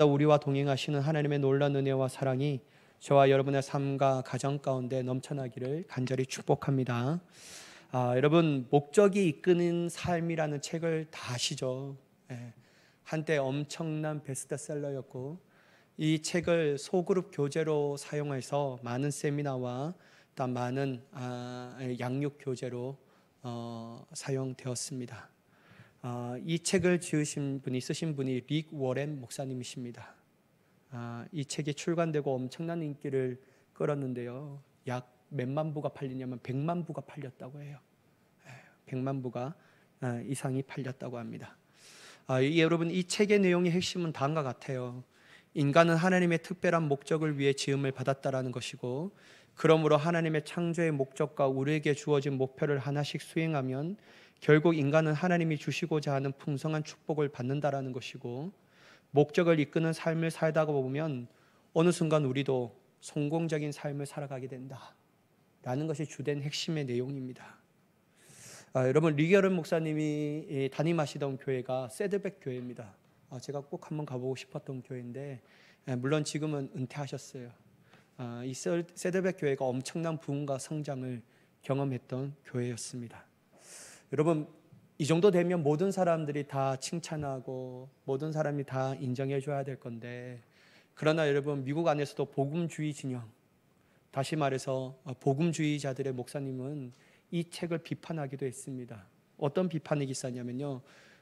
우리와 동행하시는 하나님의 놀라운 은혜와 사랑이 저와 여러분의 삶과 가정 가운데 넘쳐나기를 간절히 축복합니다. 여러분, 목적이 이끄는 삶이라는 책을 다 아시죠? 예, 한때 엄청난 베스트셀러였고, 이 책을 소그룹 교재로 사용해서 많은 세미나와 또 많은 양육 교재로 사용되었습니다. 이 책을 쓰신 분이 릭 워렌 목사님이십니다. 이 책이 출간되고 엄청난 인기를 끌었는데요. 약 몇만 부가 팔리냐면 100만 부가 팔렸다고 해요. 100만 부가 이상이 팔렸다고 합니다. 여러분, 이 책의 내용의 핵심은 다음과 같아요. 인간은 하나님의 특별한 목적을 위해 지음을 받았다라는 것이고, 그러므로 하나님의 창조의 목적과 우리에게 주어진 목표를 하나씩 수행하면 결국 인간은 하나님이 주시고자 하는 풍성한 축복을 받는다라는 것이고, 목적을 이끄는 삶을 살다가 보면 어느 순간 우리도 성공적인 삶을 살아가게 된다라는 것이 주된 핵심의 내용입니다. 여러분, 리게런 목사님이 담임하시던 교회가 세드백 교회입니다. 제가 꼭 한번 가보고 싶었던 교회인데, 물론 지금은 은퇴하셨어요. 이 세드백 교회가 엄청난 부흥과 성장을 경험했던 교회였습니다. 여러분, 이 정도 되면 모든 사람들이 다 칭찬하고 모든 사람이 다 인정해 줘야 될 건데, 그러나 여러분, 미국 안에서도 복음주의 진영, 다시 말해서 복음주의자들의 목사님은 이 책을 비판하기도 했습니다. 어떤 비판이 있었냐면요,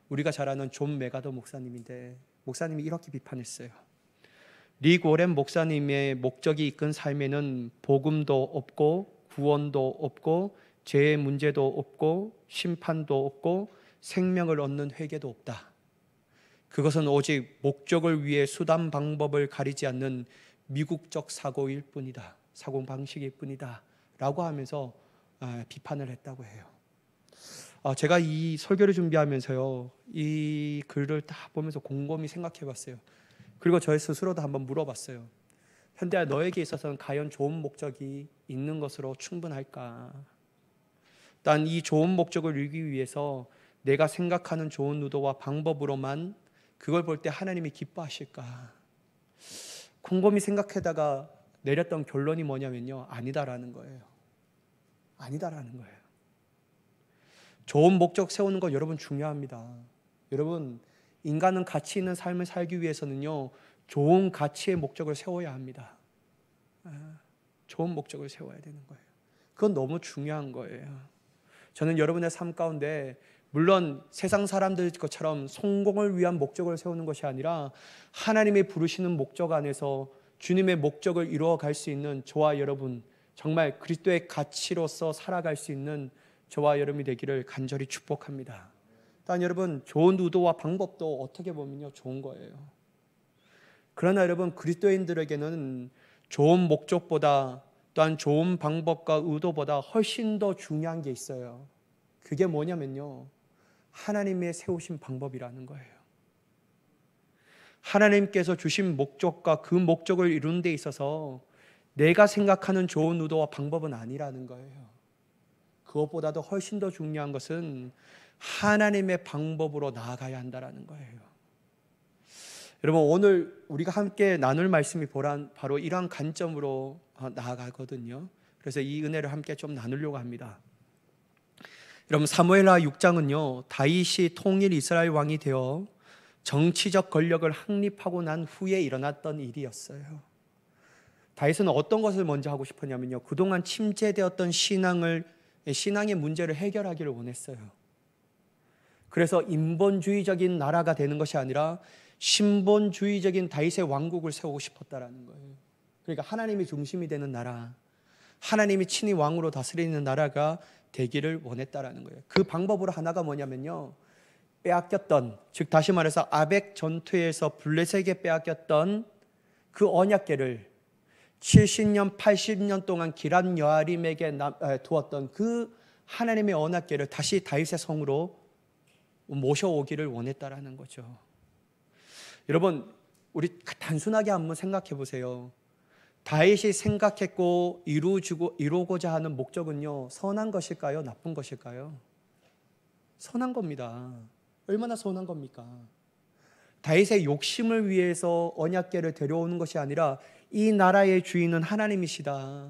우리가 잘 아는 존 메가더 목사님인데, 목사님이 이렇게 비판했어요. 릭 워렌 목사님의 목적이 이끈 삶에는 복음도 없고 구원도 없고 죄의 문제도 없고 심판도 없고 생명을 얻는 회개도 없다. 그것은 오직 목적을 위해 수단 방법을 가리지 않는 미국적 사고일 뿐이다. 사고 방식일 뿐이다 라고 하면서 비판을 했다고 해요. 제가 이 설교를 준비하면서요, 이 글을 딱 보면서 곰곰이 생각해 봤어요. 그리고 저의 스스로도 한번 물어봤어요. 현대야, 너에게 있어서는 과연 좋은 목적이 있는 것으로 충분할까? 난 이 좋은 목적을 이루기 위해서 내가 생각하는 좋은 의도와 방법으로만 그걸 볼 때 하나님이 기뻐하실까? 곰곰이 생각하다가 내렸던 결론이 뭐냐면요, 아니다라는 거예요. 아니다라는 거예요. 좋은 목적 세우는 거 여러분 중요합니다. 여러분, 인간은 가치 있는 삶을 살기 위해서는요, 좋은 가치의 목적을 세워야 합니다. 좋은 목적을 세워야 되는 거예요. 그건 너무 중요한 거예요. 저는 여러분의 삶 가운데 물론 세상 사람들 것처럼 성공을 위한 목적을 세우는 것이 아니라 하나님이 부르시는 목적 안에서 주님의 목적을 이루어갈 수 있는 저와 여러분, 정말 그리스도의 가치로서 살아갈 수 있는 저와 여러분이 되기를 간절히 축복합니다. 또한 여러분, 좋은 의도와 방법도 어떻게 보면요, 좋은 거예요. 그러나 여러분, 그리스도인들에게는 좋은 목적보다 또한 좋은 방법과 의도보다 훨씬 더 중요한 게 있어요. 그게 뭐냐면요, 하나님의 세우신 방법이라는 거예요. 하나님께서 주신 목적과 그 목적을 이루는 데 있어서 내가 생각하는 좋은 의도와 방법은 아니라는 거예요. 그것보다도 훨씬 더 중요한 것은 하나님의 방법으로 나아가야 한다는 거예요. 여러분, 오늘 우리가 함께 나눌 말씀이 바로 이러한 관점으로 나아가거든요. 그래서 이 은혜를 함께 좀 나누려고 합니다. 여러분, 사무엘하 6장은요, 다윗이 통일 이스라엘 왕이 되어 정치적 권력을 확립하고 난 후에 일어났던 일이었어요. 다윗은 어떤 것을 먼저 하고 싶었냐면요, 그동안 침체되었던 신앙의 문제를 해결하기를 원했어요. 그래서 인본주의적인 나라가 되는 것이 아니라 신본주의적인 다윗의 왕국을 세우고 싶었다라는 거예요. 그러니까 하나님이 중심이 되는 나라, 하나님이 친히 왕으로 다스리는 나라가 되기를 원했다라는 거예요. 그 방법으로 하나가 뭐냐면요, 빼앗겼던, 즉 다시 말해서 아벡 전투에서 블레셋에게 빼앗겼던 그 언약궤를 70년, 80년 동안 기란 여아림에게 두었던 그 하나님의 언약궤를 다시 다윗의 성으로 모셔오기를 원했다라는 거죠. 여러분, 우리 단순하게 한번 생각해 보세요. 다윗이 생각했고 이루고자 하는 목적은요, 선한 것일까요? 나쁜 것일까요? 선한 겁니다. 얼마나 선한 겁니까? 다윗의 욕심을 위해서 언약궤를 데려오는 것이 아니라 이 나라의 주인은 하나님이시다.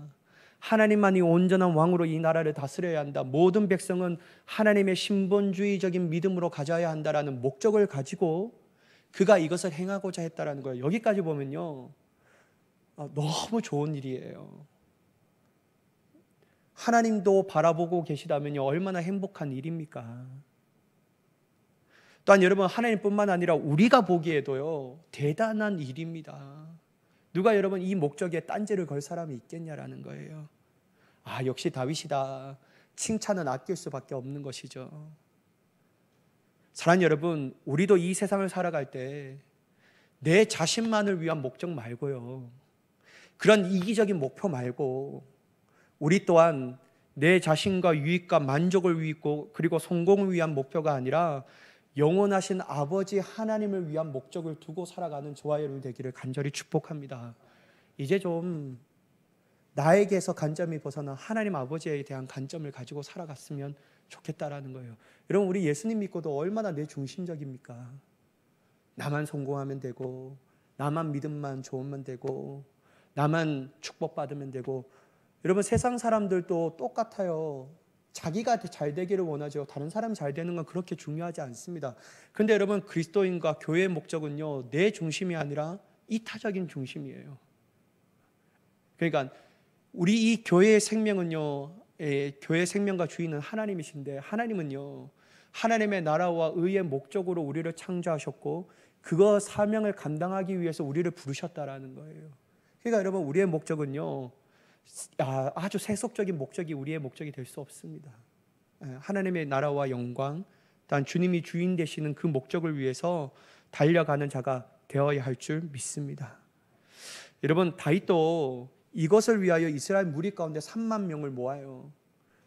하나님만이 온전한 왕으로 이 나라를 다스려야 한다. 모든 백성은 하나님의 신본주의적인 믿음으로 가져야 한다라는 목적을 가지고 그가 이것을 행하고자 했다라는 거예요. 여기까지 보면요, 너무 좋은 일이에요. 하나님도 바라보고 계시다면요, 얼마나 행복한 일입니까? 또한 여러분, 하나님뿐만 아니라 우리가 보기에도요, 대단한 일입니다. 누가 여러분 이 목적에 딴지를 걸 사람이 있겠냐라는 거예요. 역시 다윗이다. 칭찬은 아낄 수밖에 없는 것이죠. 사랑하는 여러분, 우리도 이 세상을 살아갈 때 내 자신만을 위한 목적 말고요, 그런 이기적인 목표 말고 우리 또한 내 자신과 유익과 만족을 위하고 그리고 성공을 위한 목표가 아니라 영원하신 아버지 하나님을 위한 목적을 두고 살아가는 저와 여러분 되기를 간절히 축복합니다. 이제 좀 나에게서 관점이 벗어나 하나님 아버지에 대한 관점을 가지고 살아갔으면 좋겠다라는 거예요. 여러분, 우리 예수님 믿고도 얼마나 내 중심적입니까? 나만 성공하면 되고, 나만 믿음만 좋으면 되고, 나만 축복받으면 되고. 여러분, 세상 사람들도 똑같아요. 자기가 잘 되기를 원하죠. 다른 사람이 잘 되는 건 그렇게 중요하지 않습니다. 그런데 여러분, 그리스도인과 교회의 목적은요, 내 중심이 아니라 이타적인 중심이에요. 그러니까 우리 이 교회의 생명은요, 교회의 생명과 주인은 하나님이신데, 하나님은요, 하나님의 나라와 의의 목적으로 우리를 창조하셨고 그거 사명을 감당하기 위해서 우리를 부르셨다라는 거예요. 그러니까 여러분, 우리의 목적은요, 아주 세속적인 목적이 우리의 목적이 될 수 없습니다. 하나님의 나라와 영광, 단 주님이 주인 되시는 그 목적을 위해서 달려가는 자가 되어야 할 줄 믿습니다. 여러분, 다윗도 이것을 위하여 이스라엘 무리 가운데 3만 명을 모아요.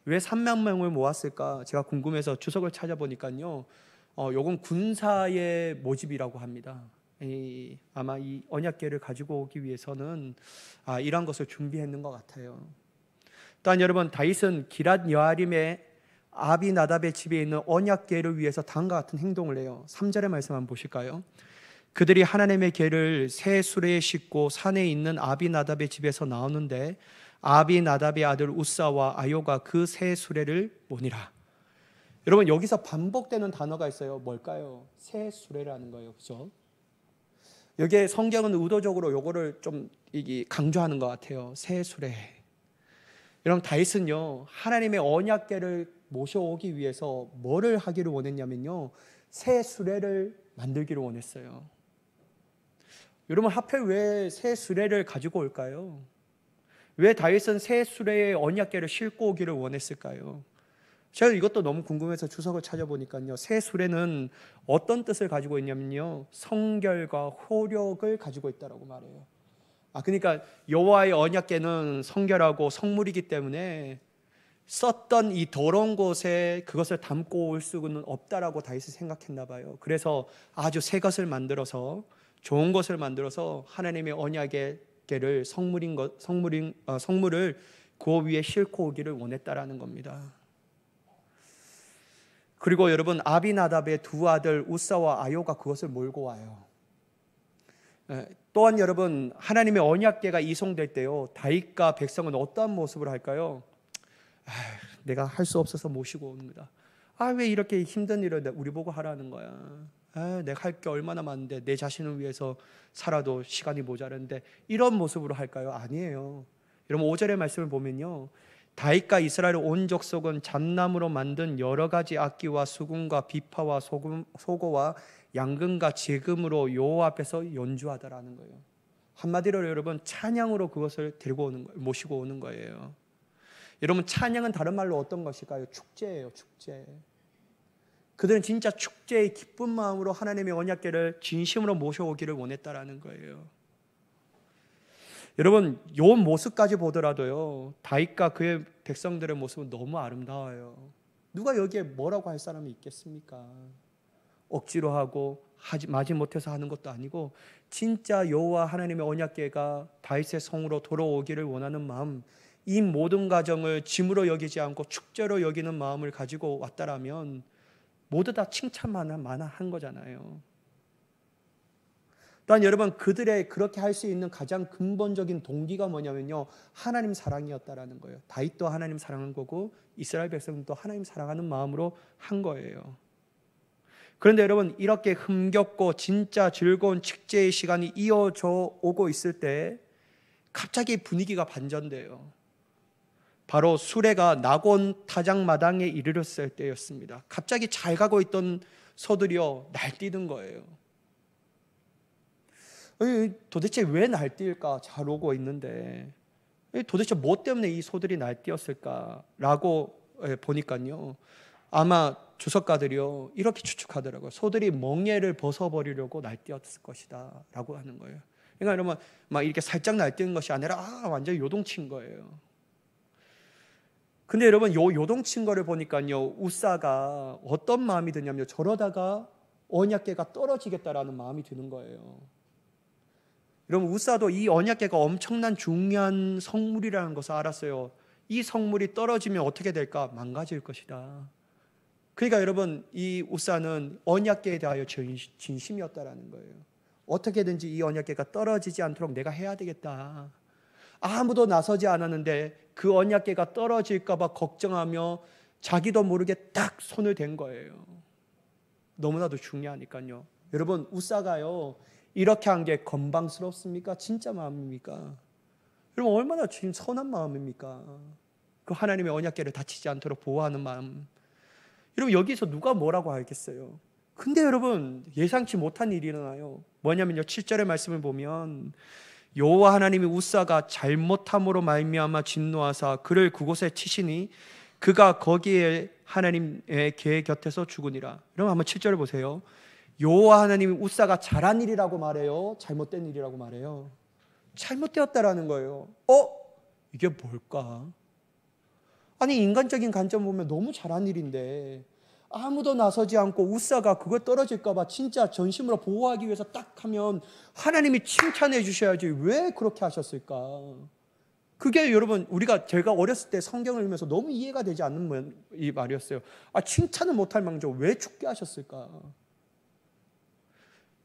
왜 3만 명을 모았을까? 제가 궁금해서 주석을 찾아보니까요, 요건 군사의 모집이라고 합니다. 아마 이 언약궤를 가지고 오기 위해서는 이런 것을 준비했는 것 같아요. 또한 여러분, 다윗은 기럇 여아림의 아비나답의 집에 있는 언약궤를 위해서 다음과 같은 행동을 해요. 3절의 말씀 한번 보실까요? 그들이 하나님의 궤를 새 수레에 싣고 산에 있는 아비나답의 집에서 나오는데 아비나답의 아들 우사와 아요가 그 새 수레를 모니라. 여러분, 여기서 반복되는 단어가 있어요. 뭘까요? 새 수레라는 거예요. 그죠? 여기에 성경은 의도적으로 요거를 좀 강조하는 것 같아요. 새 수레. 여러분, 다윗은요, 하나님의 언약궤를 모셔오기 위해서 뭐를 하기를 원했냐면요, 새 수레를 만들기를 원했어요. 여러분, 하필 왜 새 수레를 가지고 올까요? 왜 다윗은 새 수레의 언약궤를 싣고 오기를 원했을까요? 제가 이것도 너무 궁금해서 주석을 찾아보니까요, 새 수레는 어떤 뜻을 가지고 있냐면요, 성결과 효력을 가지고 있다라고 말해요. 그러니까 여호와의 언약궤는 성결하고 성물이기 때문에 썼던 이 더러운 곳에 그것을 담고 올 수는 없다라고 다윗이 생각했나 봐요. 그래서 아주 새 것을 만들어서, 좋은 것을 만들어서 하나님의 언약의 궤를 성물을 그 위에 싣고 오기를 원했다라는 겁니다. 그리고 여러분, 아비나답의 두 아들 우사와 아요가 그것을 몰고 와요. 또한 여러분, 하나님의 언약궤가 이송될 때요, 다윗과 백성은 어떠한 모습을 할까요? 내가 할 수 없어서 모시고 옵니다. 왜 이렇게 힘든 일을 우리 보고 하라는 거야? 내가 할 게 얼마나 많은데, 내 자신을 위해서 살아도 시간이 모자란데, 이런 모습으로 할까요? 아니에요. 여러분, 5절의 말씀을 보면요, 다윗과 이스라엘 온 족속은 잣나무로 만든 여러 가지 악기와 수금과 비파와 소고와 양금과 제금으로 여호와 앞에서 연주하더라는 거예요. 한마디로 여러분, 찬양으로 그것을 데리고 오는 거예요. 모시고 오는 거예요. 여러분, 찬양은 다른 말로 어떤 것일까요? 축제예요, 축제. 그들은 진짜 축제의 기쁜 마음으로 하나님의 언약궤를 진심으로 모셔오기를 원했다라는 거예요. 여러분, 요 모습까지 보더라도요, 다윗과 그의 백성들의 모습은 너무 아름다워요. 누가 여기에 뭐라고 할 사람이 있겠습니까? 억지로 하고 마지 못해서 하는 것도 아니고, 진짜 여호와 하나님의 언약궤가 다윗의 성으로 돌아오기를 원하는 마음, 이 모든 과정을 짐으로 여기지 않고 축제로 여기는 마음을 가지고 왔다라면 모두 다 칭찬만 한 거잖아요. 또한 여러분, 그들의 그렇게 할 수 있는 가장 근본적인 동기가 뭐냐면요, 하나님 사랑이었다라는 거예요. 다윗도 하나님 사랑한 거고 이스라엘 백성도 하나님 사랑하는 마음으로 한 거예요. 그런데 여러분, 이렇게 흥겹고 진짜 즐거운 축제의 시간이 이어져 오고 있을 때 갑자기 분위기가 반전돼요. 바로 수레가 낙원 타작마당에 이르렀을 때였습니다. 갑자기 잘 가고 있던 소들이요, 날뛰는 거예요. 도대체 왜 날뛸까? 잘 오고 있는데 도대체 뭐 때문에 이 소들이 날뛰었을까라고 보니까요, 아마 주석가들이요 이렇게 추측하더라고요. 소들이 멍에를 벗어버리려고 날뛰었을 것이다 라고 하는 거예요. 그러니까 여러분, 막 이렇게 살짝 날뛰는 것이 아니라 완전히 요동친 거예요. 근데 여러분, 요동친 거를 보니까요, 우사가 어떤 마음이 드냐면요, 저러다가 언약궤가 떨어지겠다라는 마음이 드는 거예요. 여러분, 우사도 이 언약궤가 엄청난 중요한 성물이라는 것을 알았어요. 이 성물이 떨어지면 어떻게 될까? 망가질 것이다. 그러니까 여러분, 이 우사는 언약궤에 대하여 진심이었다라는 거예요. 어떻게든지 이 언약궤가 떨어지지 않도록 내가 해야 되겠다. 아무도 나서지 않았는데 그 언약궤가 떨어질까 봐 걱정하며 자기도 모르게 딱 손을 댄 거예요. 너무나도 중요하니까요. 여러분, 우사가요 이렇게 한 게 건방스럽습니까? 진짜 마음입니까? 여러분, 얼마나 지금 선한 마음입니까? 그 하나님의 언약궤를 다치지 않도록 보호하는 마음. 여러분, 여기서 누가 뭐라고 하겠어요? 근데 여러분, 예상치 못한 일이 일어나요. 뭐냐면요, 7절의 말씀을 보면 여호와 하나님이 우사가 잘못함으로 말미암아 진노하사 그를 그곳에 치시니 그가 거기에 하나님의 궤 곁에서 죽으니라. 여러분, 한번 7절을 보세요. 여호와 하나님이 우사가 잘한 일이라고 말해요? 잘못된 일이라고 말해요? 잘못되었다라는 거예요. 이게 뭘까? 아니, 인간적인 관점 보면 너무 잘한 일인데 아무도 나서지 않고 우사가 그거 떨어질까 봐 진짜 전심으로 보호하기 위해서 딱 하면 하나님이 칭찬해 주셔야지 왜 그렇게 하셨을까? 그게 여러분, 제가 어렸을 때 성경을 읽으면서 너무 이해가 되지 않는 이 말이었어요. 칭찬을 못할 망정 왜 죽게 하셨을까?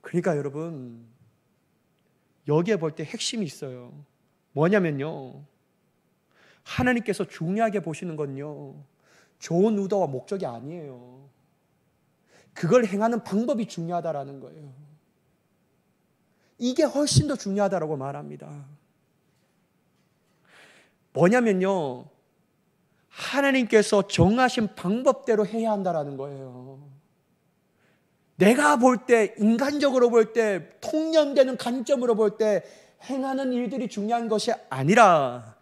그러니까 여러분, 여기에 볼 때 핵심이 있어요. 뭐냐면요, 하나님께서 중요하게 보시는 건요, 좋은 의도와 목적이 아니에요. 그걸 행하는 방법이 중요하다라는 거예요. 이게 훨씬 더 중요하다라고 말합니다. 뭐냐면요, 하나님께서 정하신 방법대로 해야 한다라는 거예요. 내가 볼 때, 인간적으로 볼 때, 통념되는 관점으로 볼 때 행하는 일들이 중요한 것이 아니라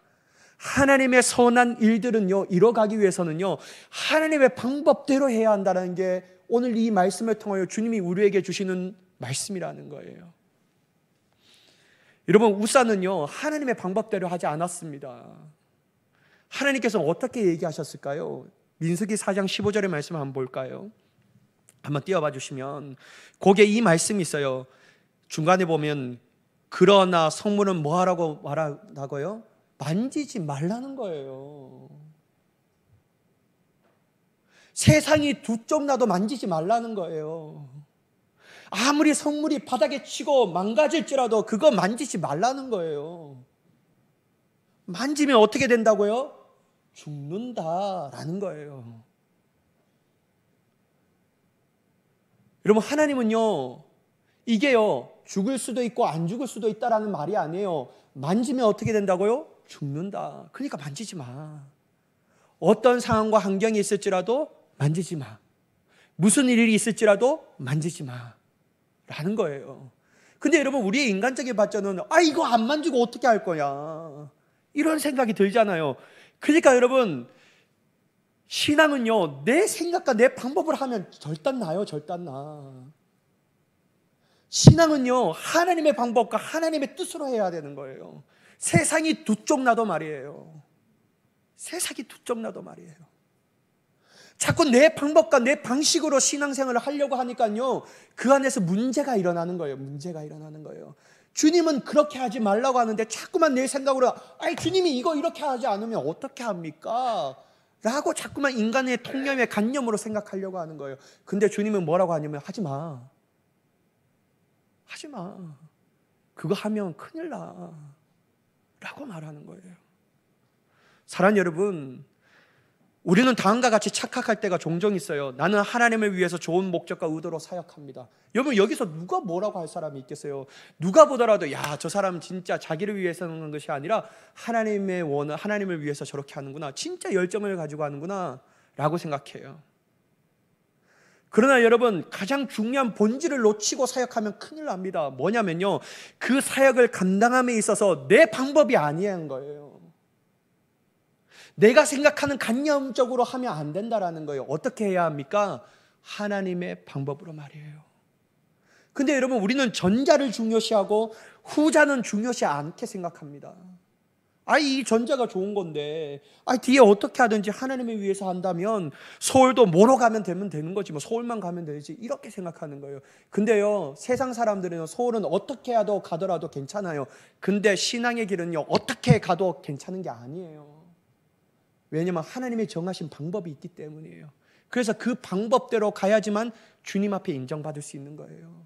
하나님의 선한 일들은요, 이뤄가기 위해서는요, 하나님의 방법대로 해야 한다는 게 오늘 이 말씀을 통하여 주님이 우리에게 주시는 말씀이라는 거예요. 여러분, 우사는요, 하나님의 방법대로 하지 않았습니다. 하나님께서 어떻게 얘기하셨을까요? 민수기 4장 15절의 말씀 한번 볼까요? 한번 띄워봐 주시면 거기에 이 말씀이 있어요. 중간에 보면 그러나 성물은 뭐 하라고 말한다고요? 만지지 말라는 거예요. 세상이 두 쪽 나도 만지지 말라는 거예요. 아무리 성물이 바닥에 치고 망가질지라도 그거 만지지 말라는 거예요. 만지면 어떻게 된다고요? 죽는다라는 거예요. 여러분, 하나님은요, 이게요, 죽을 수도 있고 안 죽을 수도 있다라는 말이 아니에요. 만지면 어떻게 된다고요? 죽는다. 그러니까 만지지 마. 어떤 상황과 환경이 있을지라도 만지지 마. 무슨 일이 있을지라도 만지지 마. 라는 거예요. 근데 여러분, 우리의 인간적인 발전은 이거 안 만지고 어떻게 할 거야, 이런 생각이 들잖아요. 그러니까 여러분, 신앙은요, 내 생각과 내 방법을 하면 절단 나요. 절단 나. 신앙은요, 하나님의 방법과 하나님의 뜻으로 해야 되는 거예요. 세상이 두 쪽 나도 말이에요. 세상이 두 쪽 나도 말이에요. 자꾸 내 방법과 내 방식으로 신앙생활을 하려고 하니까요, 그 안에서 문제가 일어나는 거예요. 문제가 일어나는 거예요. 주님은 그렇게 하지 말라고 하는데 자꾸만 내 생각으로 주님이 이거 이렇게 하지 않으면 어떻게 합니까? 라고 자꾸만 인간의 통념의 관념으로 생각하려고 하는 거예요. 근데 주님은 뭐라고 하냐면 하지 마. 하지 마. 그거 하면 큰일 나 라고 말하는 거예요. 사랑하는 여러분, 우리는 다음과 같이 착각할 때가 종종 있어요. 나는 하나님을 위해서 좋은 목적과 의도로 사역합니다. 여러분, 여기서 누가 뭐라고 할 사람이 있겠어요? 누가 보더라도 야, 저 사람 진짜 자기를 위해서 하는 것이 아니라 하나님을 위해서 저렇게 하는구나, 진짜 열정을 가지고 하는구나 라고 생각해요. 그러나 여러분, 가장 중요한 본질을 놓치고 사역하면 큰일 납니다. 뭐냐면요, 그 사역을 감당함에 있어서 내 방법이 아니라는 거예요. 내가 생각하는 관념적으로 하면 안 된다라는 거예요. 어떻게 해야 합니까? 하나님의 방법으로 말이에요. 근데 여러분, 우리는 전자를 중요시하고 후자는 중요시 않게 생각합니다. 이 전자가 좋은 건데, 뒤에 어떻게 하든지 하나님을 위해서 한다면 서울도 뭐로 가면 되는 거지, 뭐 서울만 가면 되지, 이렇게 생각하는 거예요. 근데요, 세상 사람들은 서울은 어떻게 가더라도 괜찮아요. 근데 신앙의 길은요, 어떻게 가도 괜찮은 게 아니에요. 왜냐하면 하나님의 정하신 방법이 있기 때문이에요. 그래서 그 방법대로 가야지만 주님 앞에 인정받을 수 있는 거예요.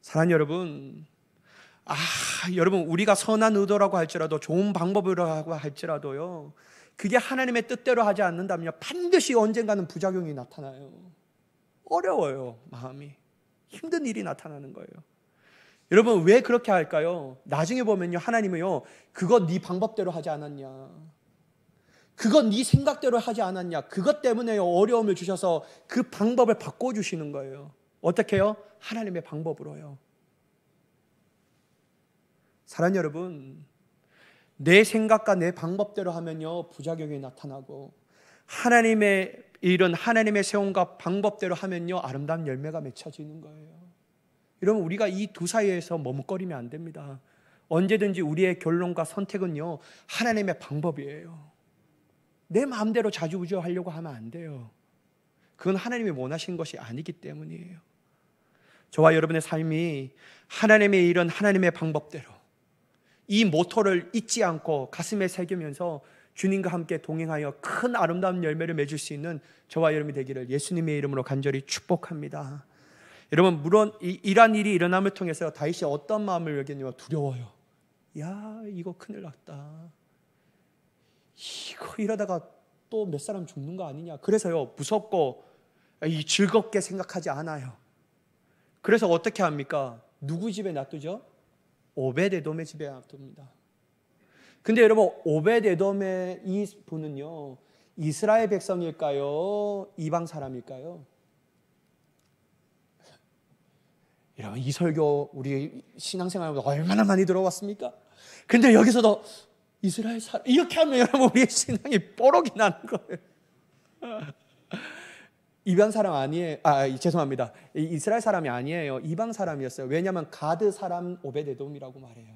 사랑하는 여러분, 여러분, 우리가 선한 의도라고 할지라도 좋은 방법이라고 할지라도요, 그게 하나님의 뜻대로 하지 않는다면요, 반드시 언젠가는 부작용이 나타나요. 어려워요. 마음이 힘든 일이 나타나는 거예요. 여러분, 왜 그렇게 할까요? 나중에 보면요, 하나님은요, 그건 네 방법대로 하지 않았냐, 그건 네 생각대로 하지 않았냐, 그것 때문에 어려움을 주셔서 그 방법을 바꿔주시는 거예요. 어떻게 해요? 하나님의 방법으로요. 사랑하는 여러분, 내 생각과 내 방법대로 하면요, 부작용이 나타나고, 하나님의 일은 하나님의 세움과 방법대로 하면요, 아름다운 열매가 맺혀지는 거예요. 여러분, 우리가 이 두 사이에서 머뭇거리면 안 됩니다. 언제든지 우리의 결론과 선택은요, 하나님의 방법이에요. 내 마음대로 좌지우지하려고 하면 안 돼요. 그건 하나님이 원하신 것이 아니기 때문이에요. 저와 여러분의 삶이 하나님의 일은 하나님의 방법대로, 이 모토를 잊지 않고 가슴에 새기면서 주님과 함께 동행하여 큰 아름다운 열매를 맺을 수 있는 저와 여러분이 되기를 예수님의 이름으로 간절히 축복합니다. 여러분, 물론 이러한 일이 일어남을 통해서 다윗이 어떤 마음을 여겼냐면 두려워요. 야, 이거 큰일 났다. 이거 이러다가 또 몇 사람 죽는 거 아니냐. 그래서요, 무섭고 즐겁게 생각하지 않아요. 그래서 어떻게 합니까? 누구 집에 놔두죠? 오벳에돔의 집에 놔둡니다. 근데 여러분, 오벳에돔의 이 분은요, 이스라엘 백성일까요? 이방 사람일까요? 여러분, 이 설교 우리 신앙생활보다 얼마나 많이 들어왔습니까? 근데 여기서도 이스라엘 사람, 이렇게 하면 여러분, 우리의 신앙이 뽀록이 나는 거예요. 이방 사람 아니에요. 죄송합니다. 이스라엘 사람이 아니에요. 이방 사람이었어요. 왜냐하면 가드 사람 오벳에돔이라고 말해요.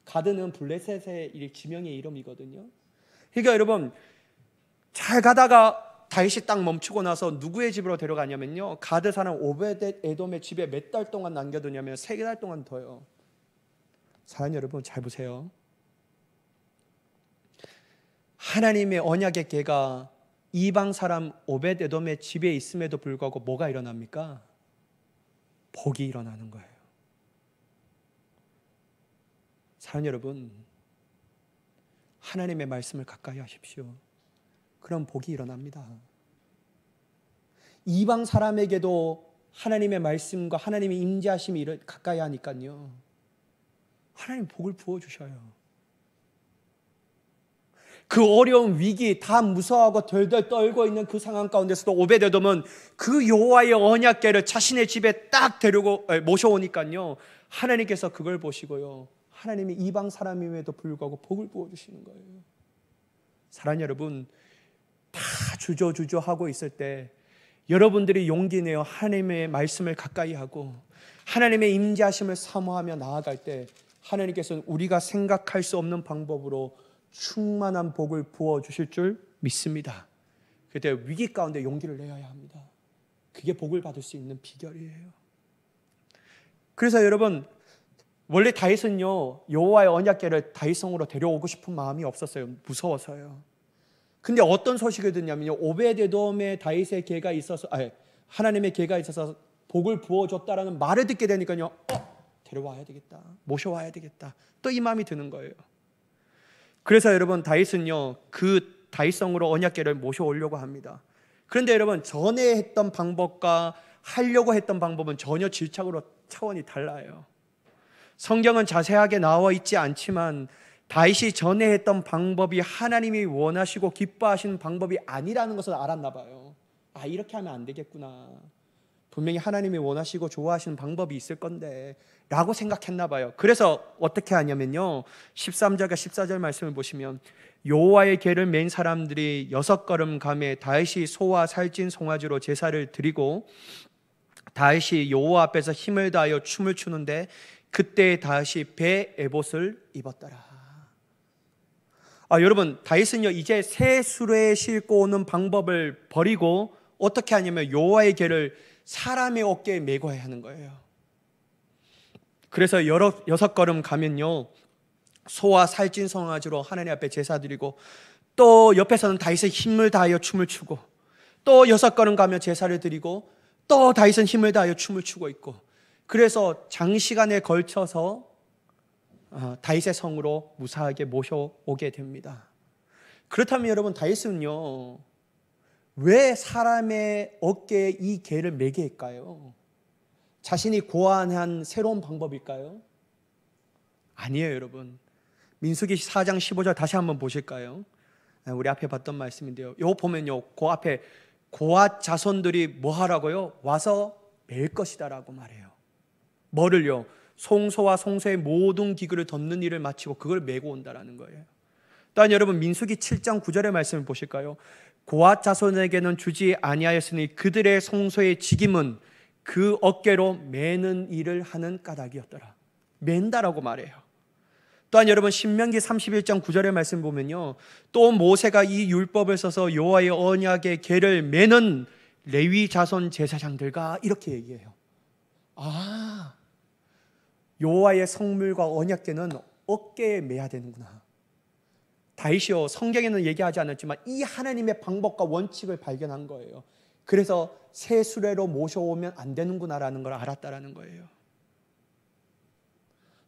가드는 블레셋의 지명의 이름이거든요. 그러니까 여러분, 잘 가다가 다윗이 딱 멈추고 나서 누구의 집으로 데려가냐면요, 가드 사람 오벳에돔의 집에 몇 달 동안 남겨두냐면 3달 동안 둬요. 사랑하는 여러분, 잘 보세요. 하나님의 언약의 궤가 이방 사람 오벳에돔의 집에 있음에도 불구하고 뭐가 일어납니까? 복이 일어나는 거예요. 사랑하는 여러분, 하나님의 말씀을 가까이 하십시오. 그럼 복이 일어납니다. 이방 사람에게도 하나님의 말씀과 하나님의 임재하심이 가까이 하니까요, 하나님 복을 부어주셔요. 그 어려운 위기, 다 무서워하고 덜덜 떨고 있는 그 상황 가운데서도 오벳에돔은 그 여호와의 언약궤를 자신의 집에 딱 모셔오니까요, 하나님께서 그걸 보시고요, 하나님이 이방 사람임에도 불구하고 복을 부어주시는 거예요. 사랑하는 여러분, 다 주저하고 있을 때 여러분들이 용기 내어 하나님의 말씀을 가까이 하고 하나님의 임재하심을 사모하며 나아갈 때 하나님께서는 우리가 생각할 수 없는 방법으로 충만한 복을 부어주실 줄 믿습니다. 그때 위기 가운데 용기를 내어야 합니다. 그게 복을 받을 수 있는 비결이에요. 그래서 여러분, 원래 다윗은요, 여호와의 언약궤를 다윗성으로 데려오고 싶은 마음이 없었어요. 무서워서요. 근데 어떤 소식을 듣냐면요, 오벳에돔의 다윗의 궤가 있어서, 하나님의 궤가 있어서 복을 부어줬다라는 말을 듣게 되니까요, 데려와야 되겠다, 모셔와야 되겠다, 또 이 마음이 드는 거예요. 그래서 여러분 다윗은요 그 다윗성으로 언약궤를 모셔오려고 합니다. 그런데 여러분 전에 했던 방법과 하려고 했던 방법은 전혀 질적으로 차원이 달라요. 성경은 자세하게 나와 있지 않지만 다윗이 전에 했던 방법이 하나님이 원하시고 기뻐하시는 방법이 아니라는 것을 알았나 봐요. 아, 이렇게 하면 안 되겠구나, 분명히 하나님이 원하시고 좋아하시는 방법이 있을 건데 라고 생각했나 봐요. 그래서 어떻게 하냐면요 13절과 14절 말씀을 보시면 여호와의 궤를 맨 사람들이 6걸음 감에 다윗이 소와 살찐 송아지로 제사를 드리고 다윗이 여호와 앞에서 힘을 다하여 춤을 추는데 그때 다윗이 배 에봇을 입었더라. 여러분 다윗은요 이제 새 수레에 싣고 오는 방법을 버리고 어떻게 하냐면 여호와의 궤를 사람의 어깨에 메고 하는 거예요. 그래서 6걸음 가면요 소와 살찐 송아지로 하나님 앞에 제사 드리고 또 옆에서는 다윗은 힘을 다하여 춤을 추고 또 6걸음 가면 제사를 드리고 또 다윗은 힘을 다하여 춤을 추고 있고, 그래서 장시간에 걸쳐서 다윗의 성으로 무사하게 모셔오게 됩니다. 그렇다면 여러분 다윗은요 왜 사람의 어깨에 이 궤를 매게 할까요? 자신이 고안한 새로운 방법일까요? 아니에요 여러분. 민수기 4장 15절 다시 한번 보실까요? 우리 앞에 봤던 말씀인데요, 이거 보면요 그 앞에 고앗 자손들이 뭐 하라고요? 와서 맬 것이다 라고 말해요. 뭐를요? 송소와 송소의 모든 기구를 덮는 일을 마치고 그걸 메고 온다라는 거예요. 또한 여러분 민수기 7장 9절의 말씀을 보실까요? 고앗 자손에게는 주지 아니하였으니 그들의 송소의 직임은 그 어깨로 매는 일을 하는 까닭이었더라. 맨다라고 말해요. 또한 여러분 신명기 31장 9절의 말씀 보면요 또 모세가 이 율법을 써서 여호와의 언약의 궤를 매는 레위 자손 제사장들과 이렇게 얘기해요. 여호와의 성물과 언약궤는 어깨에 매야 되는구나. 다윗이요 성경에는 얘기하지 않았지만 이 하나님의 방법과 원칙을 발견한 거예요. 그래서 새 수레로 모셔오면 안 되는구나라는 걸 알았다라는 거예요.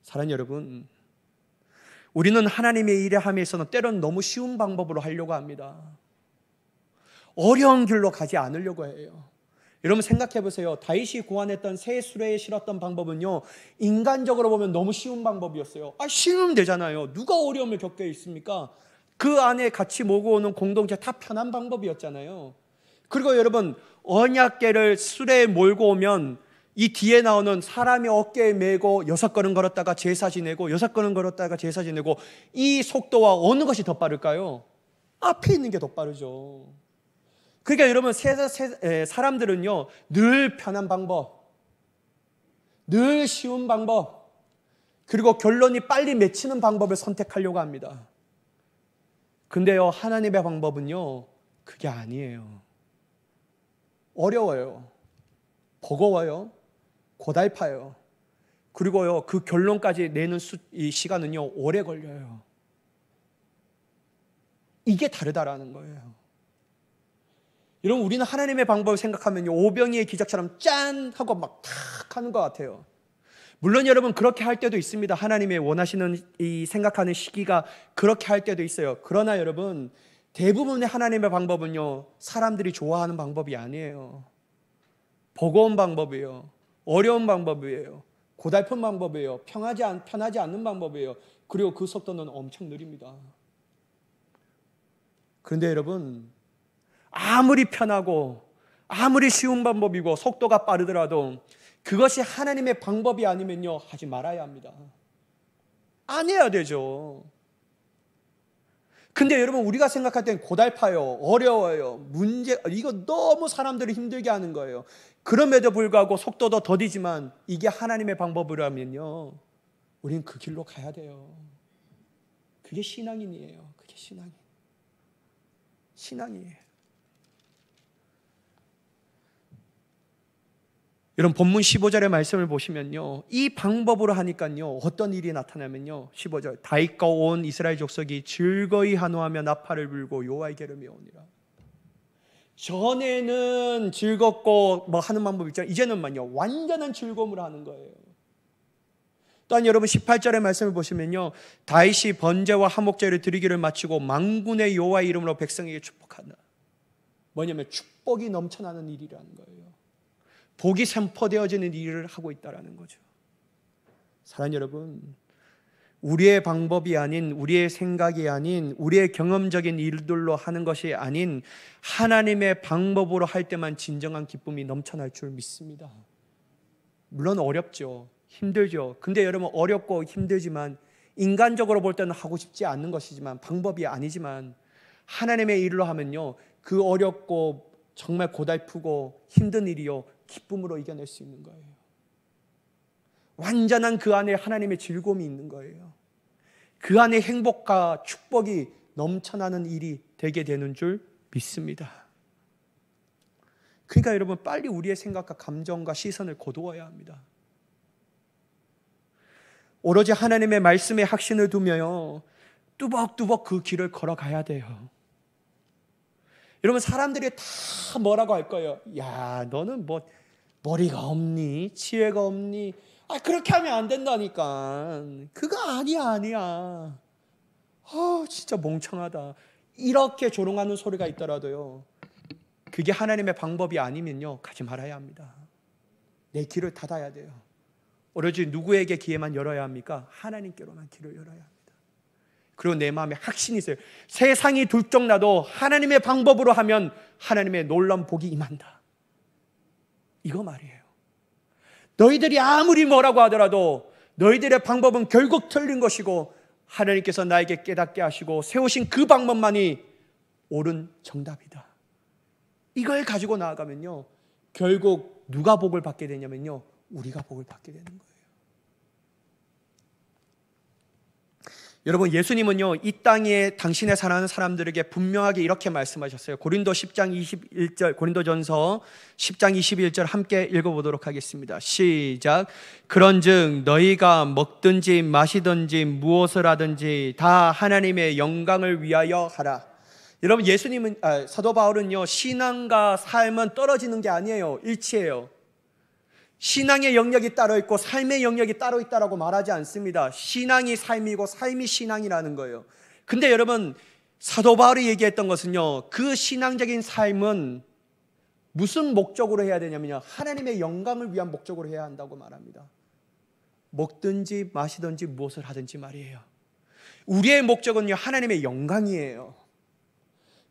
사랑하는 여러분, 우리는 하나님의 일에 함에 있어서는 때로는 너무 쉬운 방법으로 하려고 합니다. 어려운 길로 가지 않으려고 해요. 여러분 생각해 보세요. 다윗이 고안했던 새 수레에 실었던 방법은요 인간적으로 보면 너무 쉬운 방법이었어요. 쉬우면 되잖아요. 누가 어려움을 겪게 있습니까? 그 안에 같이 모으는 공동체 다 편한 방법이었잖아요. 그리고 여러분 언약궤를 수레에 몰고 오면 이 뒤에 나오는 사람이 어깨에 메고 6걸음 걸었다가 제사 지내고 6걸음 걸었다가 제사 지내고, 이 속도와 어느 것이 더 빠를까요? 앞에 있는 게 더 빠르죠. 그러니까 여러분 사람들은요 늘 편한 방법, 늘 쉬운 방법, 그리고 결론이 빨리 맺히는 방법을 선택하려고 합니다. 근데요 하나님의 방법은요 그게 아니에요. 어려워요, 버거워요, 고달파요. 그리고요 그 결론까지 내는 이 시간은요 오래 걸려요. 이게 다르다라는 거예요. 여러분 우리는 하나님의 방법을 생각하면요 오병이의 기적처럼 짠 하고 막 탁 하는 것 같아요. 물론 여러분 그렇게 할 때도 있습니다. 하나님의 원하시는 이 생각하는 시기가 그렇게 할 때도 있어요. 그러나 여러분 대부분의 하나님의 방법은요 사람들이 좋아하는 방법이 아니에요. 버거운 방법이에요. 어려운 방법이에요. 고달픈 방법이에요. 편하지 않는 방법이에요. 그리고 그 속도는 엄청 느립니다. 그런데 여러분 아무리 편하고 아무리 쉬운 방법이고 속도가 빠르더라도 그것이 하나님의 방법이 아니면요 하지 말아야 합니다. 안 해야 되죠. 근데 여러분 우리가 생각할 땐 고달파요, 어려워요, 이거 너무 사람들을 힘들게 하는 거예요. 그럼에도 불구하고 속도도 더디지만 이게 하나님의 방법이라면요 우린 그 길로 가야 돼요. 그게 신앙인이에요. 그게 신앙이에요. 여러분 본문 15절의 말씀을 보시면요 이 방법으로 하니까요 어떤 일이 나타나면요 15절 다윗과 온 이스라엘 족속이 즐거이 한호하며 나팔을 불고 여호와의 궤를 메우니라. 전에는 즐겁고 뭐 하는 방법 있잖아요. 이제는만요 완전한 즐거움을 하는 거예요. 또한 여러분 18절의 말씀을 보시면요, 다윗이 번제와 화목제를 드리기를 마치고 만군의 여호와의 이름으로 백성에게 축복한다. 뭐냐면 축복이 넘쳐나는 일이라는 거예요. 복이 선포되어지는 일을 하고 있다는 거죠. 사랑하는 여러분, 우리의 방법이 아닌, 우리의 생각이 아닌, 우리의 경험적인 일들로 하는 것이 아닌 하나님의 방법으로 할 때만 진정한 기쁨이 넘쳐날 줄 믿습니다. 물론 어렵죠. 힘들죠. 근데 여러분, 어렵고 힘들지만 인간적으로 볼 때는 하고 싶지 않는 것이지만, 방법이 아니지만 하나님의 일로 하면요, 그 어렵고 정말 고달프고 힘든 일이요, 기쁨으로 이겨낼 수 있는 거예요. 완전한 그 안에 하나님의 즐거움이 있는 거예요. 그 안에 행복과 축복이 넘쳐나는 일이 되게 되는 줄 믿습니다. 그러니까 여러분, 빨리 우리의 생각과 감정과 시선을 거두어야 합니다. 오로지 하나님의 말씀에 확신을 두며요, 뚜벅뚜벅 그 길을 걸어가야 돼요. 여러분, 사람들이 다 뭐라고 할 거예요. 야, 너는 뭐 머리가 없니? 지혜가 없니? 그렇게 하면 안 된다니까. 그거 아니야. 진짜 멍청하다. 이렇게 조롱하는 소리가 있더라도요, 그게 하나님의 방법이 아니면요, 가지 말아야 합니다. 내 길을 닫아야 돼요. 오로지 누구에게 기회만 열어야 합니까? 하나님께로만 길을 열어야 합니다. 그리고 내 마음에 확신이 있어요. 세상이 둘쩍나도 하나님의 방법으로 하면 하나님의 놀라운 복이 임한다. 이거 말이에요. 너희들이 아무리 뭐라고 하더라도 너희들의 방법은 결국 틀린 것이고, 하나님께서 나에게 깨닫게 하시고 세우신 그 방법만이 옳은 정답이다. 이걸 가지고 나아가면요, 결국 누가 복을 받게 되냐면요, 우리가 복을 받게 되는 거예요. 여러분, 예수님은요, 이 땅에 당신의 사랑하는 사람들에게 분명하게 이렇게 말씀하셨어요. 고린도전서 10장 21절 함께 읽어보도록 하겠습니다. 시작. 그런즉 너희가 먹든지 마시든지 무엇을 하든지 다 하나님의 영광을 위하여 하라. 여러분, 사도 바울은요, 신앙과 삶은 떨어지는 게 아니에요. 일치해요. 신앙의 영역이 따로 있고 삶의 영역이 따로 있다라고 말하지 않습니다. 신앙이 삶이고 삶이 신앙이라는 거예요. 근데 여러분, 사도 바울이 얘기했던 것은요, 그 신앙적인 삶은 무슨 목적으로 해야 되냐면요, 하나님의 영광을 위한 목적으로 해야 한다고 말합니다. 먹든지 마시든지 무엇을 하든지 말이에요. 우리의 목적은요, 하나님의 영광이에요.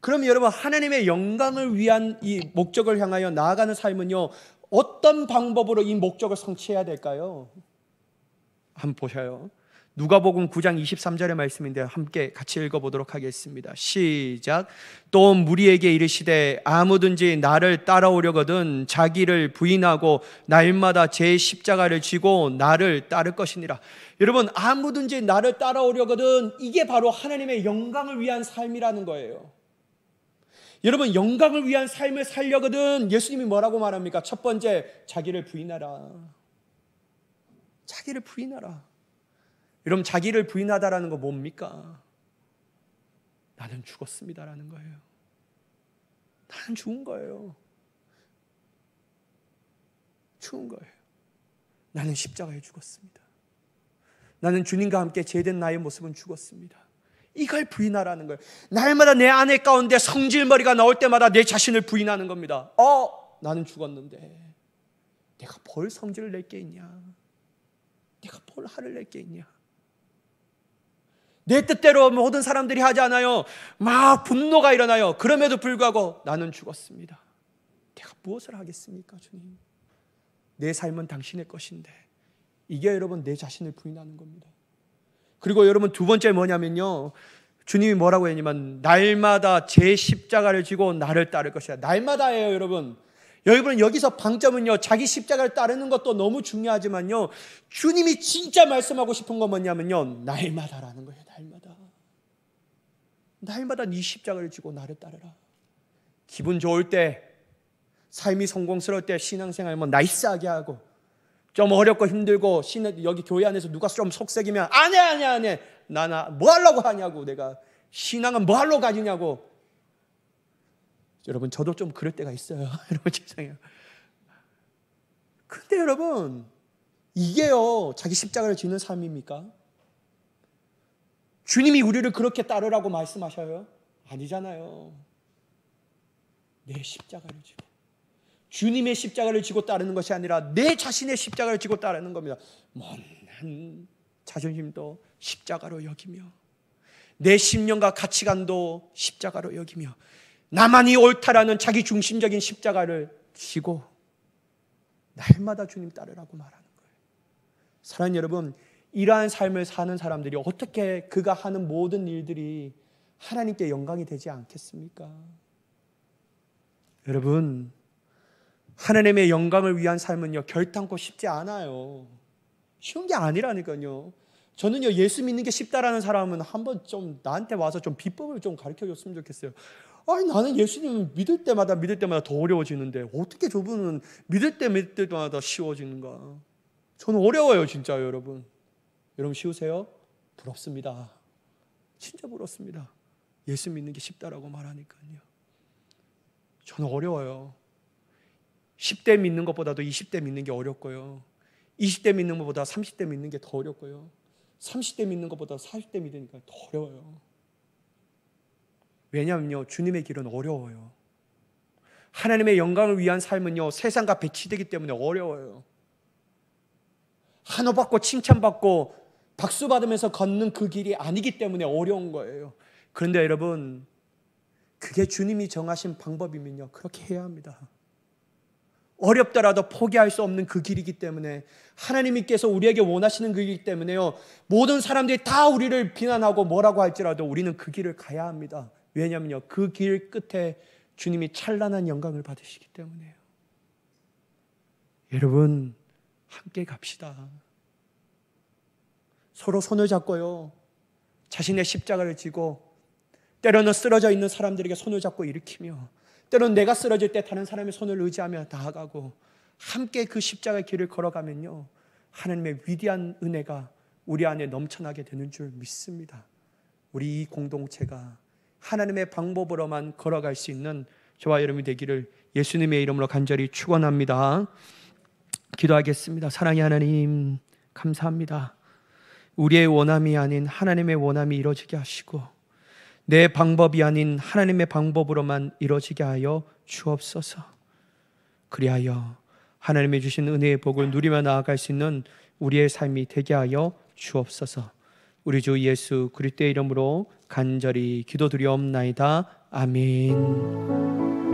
그럼 여러분, 하나님의 영광을 위한 이 목적을 향하여 나아가는 삶은요, 어떤 방법으로 이 목적을 성취해야 될까요? 한번 보셔요. 누가복음 9장 23절의 말씀인데 함께 같이 읽어보도록 하겠습니다. 시작. 또 무리에게 이르시되 아무든지 나를 따라오려거든 자기를 부인하고 날마다 제 십자가를 지고 나를 따를 것이니라. 여러분, 아무든지 나를 따라오려거든, 이게 바로 하나님의 영광을 위한 삶이라는 거예요. 여러분, 영광을 위한 삶을 살려거든 예수님이 뭐라고 말합니까? 첫 번째, 자기를 부인하라. 자기를 부인하라. 여러분, 자기를 부인하다라는 거 뭡니까? 나는 죽었습니다라는 거예요. 나는 죽은 거예요. 죽은 거예요. 나는 십자가에 죽었습니다. 나는 주님과 함께 제된 나의 모습은 죽었습니다. 이걸 부인하라는 거예요. 날마다 내 안에 가운데 성질머리가 나올 때마다 내 자신을 부인하는 겁니다. 나는 죽었는데 내가 뭘 성질을 낼 게 있냐? 내가 뭘 화를 낼 게 있냐? 내 뜻대로 모든 사람들이 하지 않아요. 막 분노가 일어나요. 그럼에도 불구하고 나는 죽었습니다. 내가 무엇을 하겠습니까, 주님? 내 삶은 당신의 것인데. 이게 여러분, 내 자신을 부인하는 겁니다. 그리고 여러분, 두 번째 뭐냐면요, 주님이 뭐라고 했냐면 날마다 제 십자가를 지고 나를 따를 것이다. 날마다예요, 여러분. 여러분, 여기서 방점은요, 자기 십자가를 따르는 것도 너무 중요하지만요, 주님이 진짜 말씀하고 싶은 건 뭐냐면요, 날마다라는 거예요. 날마다 네 십자가를 지고 나를 따르라. 기분 좋을 때, 삶이 성공스러울 때 신앙생활 나이스하게 하고, 좀 어렵고 힘들고 여기 교회 안에서 누가 좀 속삭이면 안 해. 나 뭐 하려고 하냐고, 내가 신앙은 뭐 하려고 가지냐고. 여러분, 저도 좀 그럴 때가 있어요. 여러분, 죄송해요. 근데 여러분, 이게요 자기 십자가를 지는 삶입니까? 주님이 우리를 그렇게 따르라고 말씀하셔요? 아니잖아요. 내 십자가를 지고, 주님의 십자가를 지고 따르는 것이 아니라 내 자신의 십자가를 지고 따르는 겁니다. 못난 자존심도 십자가로 여기며, 내 신념과 가치관도 십자가로 여기며, 나만이 옳다라는 자기 중심적인 십자가를 지고 날마다 주님 따르라고 말하는 거예요. 사랑하는 여러분, 이러한 삶을 사는 사람들이 어떻게 그가 하는 모든 일들이 하나님께 영광이 되지 않겠습니까? 여러분, 하나님의 영광을 위한 삶은요 결단코 쉽지 않아요. 쉬운 게 아니라니까요. 저는요 예수 믿는 게 쉽다라는 사람은 한번 좀 나한테 와서 좀 비법을 좀 가르쳐 줬으면 좋겠어요. 아니, 나는 예수님을 믿을 때마다 더 어려워지는데 어떻게 저분은 믿을 때마다 쉬워지는가? 저는 어려워요 진짜. 여러분 쉬우세요? 부럽습니다. 진짜 부럽습니다. 예수 믿는 게 쉽다라고 말하니까요. 저는 어려워요. 10대 믿는 것보다도 20대 믿는 게 어렵고요, 20대 믿는 것보다 30대 믿는 게 더 어렵고요, 30대 믿는 것보다 40대 믿으니까 더 어려워요. 왜냐하면요 주님의 길은 어려워요. 하나님의 영광을 위한 삶은요 세상과 배치되기 때문에 어려워요. 환호받고 칭찬받고 박수 받으면서 걷는 그 길이 아니기 때문에 어려운 거예요. 그런데 여러분, 그게 주님이 정하신 방법이면요 그렇게 해야 합니다. 어렵더라도 포기할 수 없는 그 길이기 때문에, 하나님께서 우리에게 원하시는 그 길이기 때문에요 모든 사람들이 다 우리를 비난하고 뭐라고 할지라도 우리는 그 길을 가야 합니다. 왜냐하면요 그 길 끝에 주님이 찬란한 영광을 받으시기 때문에요. 여러분 함께 갑시다. 서로 손을 잡고요 자신의 십자가를 지고, 때로는 쓰러져 있는 사람들에게 손을 잡고 일으키며, 때로는 내가 쓰러질 때 다른 사람의 손을 의지하며 나아가고, 함께 그 십자가의 길을 걸어가면요 하나님의 위대한 은혜가 우리 안에 넘쳐나게 되는 줄 믿습니다. 우리 이 공동체가 하나님의 방법으로만 걸어갈 수 있는 저와 여러분이 되기를 예수님의 이름으로 간절히 축원합니다. 기도하겠습니다. 사랑의 하나님, 감사합니다. 우리의 원함이 아닌 하나님의 원함이 이루어지게 하시고, 내 방법이 아닌 하나님의 방법으로만 이루어지게 하여 주옵소서. 그리하여 하나님의 주신 은혜의 복을 누리며 나아갈 수 있는 우리의 삶이 되게 하여 주옵소서. 우리 주 예수 그리스도의 이름으로 간절히 기도드리옵나이다. 아멘.